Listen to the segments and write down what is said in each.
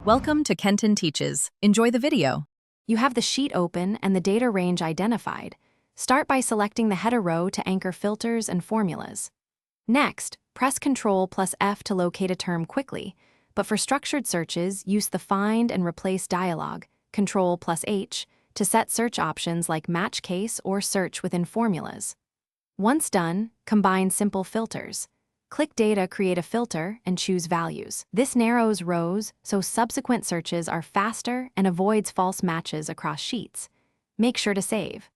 Welcome to Kenton Teaches. Enjoy the video. You have the sheet open and the data range identified. Start by selecting the header row to anchor filters and formulas. Next, press Ctrl plus F to locate a term quickly, but for structured searches, use the Find and Replace dialog, Ctrl plus H, to set search options like Match Case or Search within formulas. Once done, combine simple filters. Click Data, create a filter, and choose Values. This narrows rows, so subsequent searches are faster and avoids false matches across sheets. Make sure to save.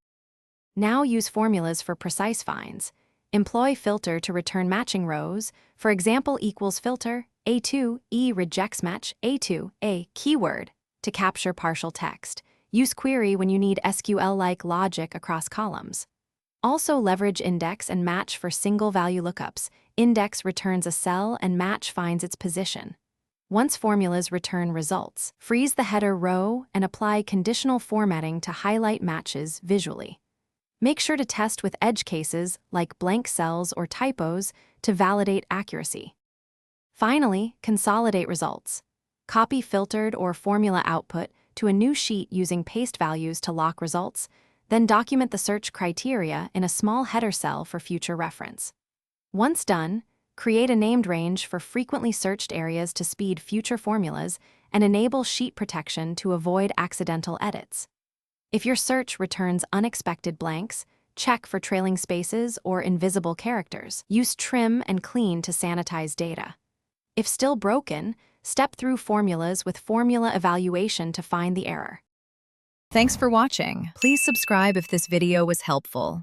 Now use formulas for precise finds. Employ filter to return matching rows. For example, equals filter, A2, E rejects match, A2, A keyword, to capture partial text. Use query when you need SQL-like logic across columns. Also leverage index and match for single value lookups. Index returns a cell and match finds its position. Once formulas return results, freeze the header row and apply conditional formatting to highlight matches visually. Make sure to test with edge cases like blank cells or typos to validate accuracy. Finally, consolidate results. Copy filtered or formula output to a new sheet using paste values to lock results, then document the search criteria in a small header cell for future reference. Once done, create a named range for frequently searched areas to speed future formulas and enable sheet protection to avoid accidental edits. If your search returns unexpected blanks, check for trailing spaces or invisible characters. Use trim and clean to sanitize data. If still broken, step through formulas with formula evaluation to find the error. Thanks for watching. Please subscribe if this video was helpful.